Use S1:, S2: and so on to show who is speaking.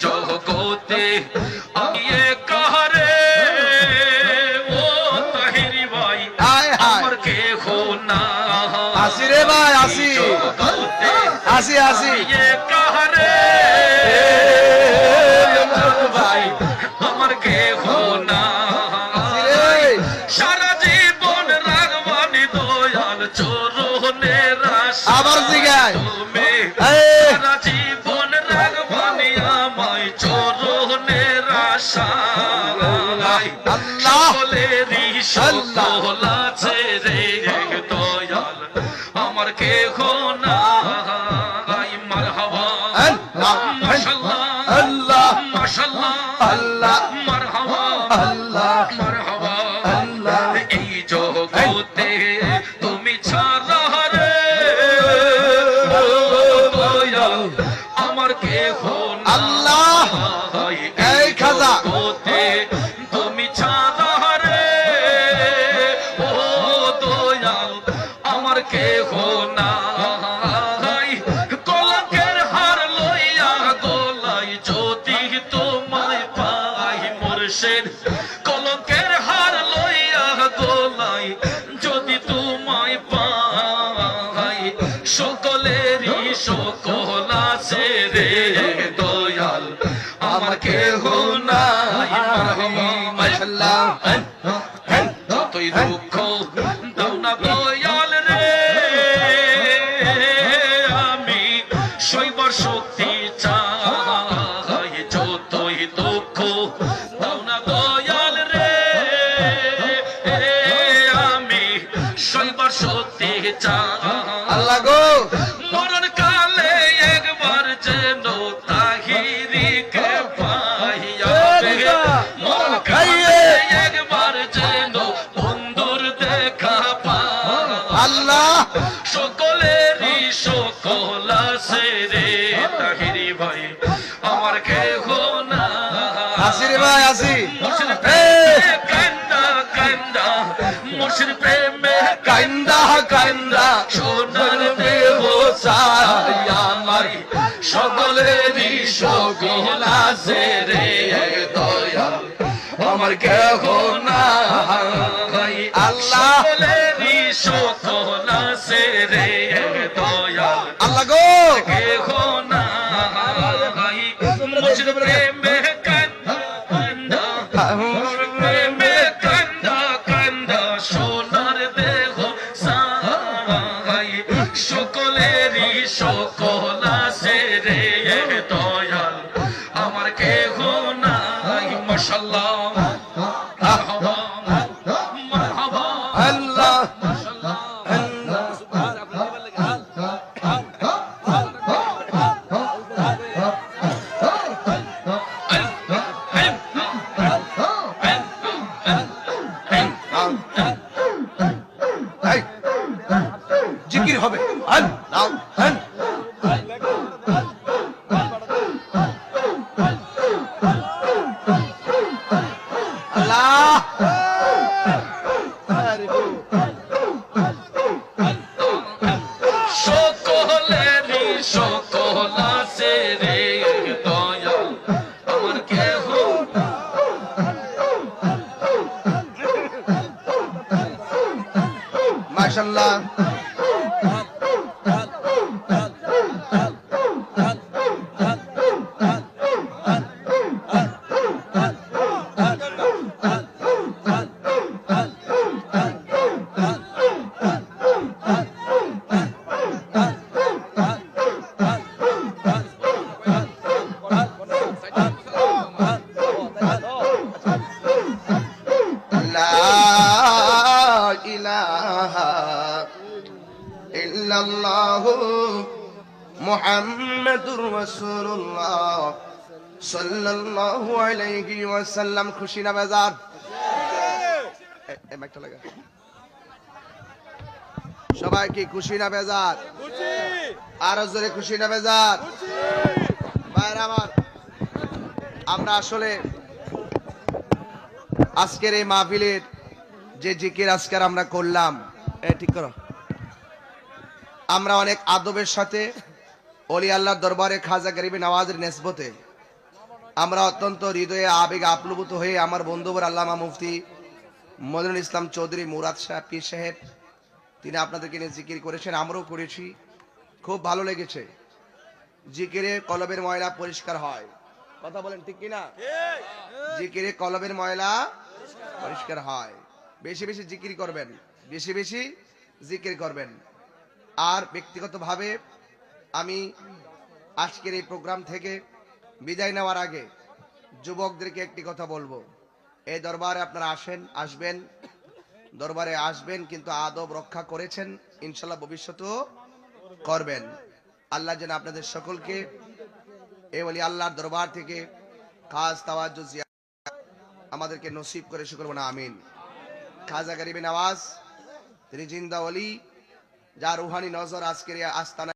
S1: জগতে আমি কাহারে ও তাহিরি ভাই আমার কেহ না।
S2: আসি রে ভাই আসি আসি আসি
S1: কাহারে ভাই আমার কেহ না। সারা জীবন রাগবানি দয়াল চরণের আশা
S2: আবার জিগায়
S1: তুমি সারা জীবন রাগবানি আমায় চরণের আশা। সকলেরই সকল আছে রে দয়াল আমার কেহ না। মারহাবা মাশাআল্লাহ
S2: আল্লাহ
S1: মাশাআল্লাহ
S2: আল্লাহ
S1: মারহাবা
S2: আল্লাহ
S1: মারহাবা
S2: আল্লাহ।
S1: এই জগতে তুমি ছাড়া রে দয়াল আমার কেহ না।
S2: আল্লাহ এই খাজা
S1: জগতে তুমি ছাড়া রে ও দয়াল আমার কেহ না। কলঙ্কের হার লইয়া গলাই যদি তোমায় পাই মুর্শিদ, কলঙ্কের হার লইয়া গলাই যদি তোমায় পাই। সকলেরই সকল আছে রে দয়াল আমার কেহ নাই।
S2: মাশাআল্লাহ
S1: যতই দুঃখ দাও না দয়াল রে আমি সইবার শক্তি চাই। যতই দুঃখ দাও না দয়াল রে আমি সইবার শক্তি চাই।
S2: আল্লাহ গো
S1: মরণ কালে একবার যেন তাহিরিকে পাইয়া মরণ কালে একবার যেন বন্ধুর দেখা পাই।
S2: আল্লাহ
S1: সকলেরই সকল আছে রে তাহিরি ভাই আমার কেহ না।
S2: আসি রে ভাই আসি
S1: মুর্শিদ প্রেমে কান্দা কান্দা মুর্শিদ প্রেমে
S2: কান্দা কান্দা
S1: সোনার দেহ চাই আমার সকলেরই সকল আছে রে দয়াল আমার কেহ না।
S2: আল্লাহ
S1: সকলেরই সকল আছে রে দয়াল
S2: আল্লাহ গো
S1: কেহ না। মুর্শিদ প্রেমে কান্দা কান্দা মুর্শিদ প্রেমে কান্দা কান্দা সোনার দেহ চাই। সকলেরই সকল আছে রে দয়াল আমার কেহ নাই। মাশাআল্লাহ মারহাবা মারহাবা
S2: আল্লাহ এই জিকির হবে আল্লাহ আল্লাহ আরে গো
S1: সকলেরই সকল আছে রে দয়াল আমার কেহ
S2: মাশাআল্লাহ মুহাম্মাদুর রাসূলুল্লাহ সাল্লাল্লাহু আলাইহি ওয়াসাল্লাম। খুশি না বেজার? এই মাইকটা লাগা। সবাই কি খুশি না বেজার? খুশি। আর জোরে খুশি না বেজার? খুশি। ভাইরা আমার, আমরা আসলে আজকের এই মাহফিলের যে জিকির আজকের আমরা করলাম, ঠিক করো, আমরা অনেক আদবের সাথে ওলি আল্লাহর দরবারে খাজা গরিব নওয়াজের নিসবতে আমরা অত্যন্ত হৃদয়ে আবেগ আপ্লুত হয়ে আমার বন্ধুবর আল্লামা মুফতি মনিরুল ইসলাম চৌধুরী মুরাদ সাহেব পীর সাহেব তিনি আপনাদেরকে নিয়ে জিকির করেছেন, আমরাও করেছি, খুব ভালো লেগেছে। জিকিরে কলবের ময়লা পরিষ্কার হয়, কথা বলেন ঠিক কিনা? জিকিরে কলবের ময়লা পরিষ্কার হয়। বেশি বেশি জিকির করবেন, বেশি বেশি জিকির করবেন। আর ব্যক্তিগতভাবে আমি আজকের এই প্রোগ্রাম থেকে বিদায় নেওয়ার আগে যুবকদেরকে একটি কথা বলবো, এই দরবারে আপনারা আসবেন, দরবারে আসবেন, কিন্তু আদব রক্ষা করেছেন, ইনশাল্লাহ ভবিষ্যতেও করবেন। আল্লাহ যেন আপনাদের সকলকে এই বলি আল্লাহর দরবার থেকে খাস তাওয়াজ্জু আমাদেরকে নসিব করে শুকর বনা আমিন। খাজা গরিবে নওয়াজ তিনি জিন্দা ওলি, যার রুহানি নজর আজকের আস্তানা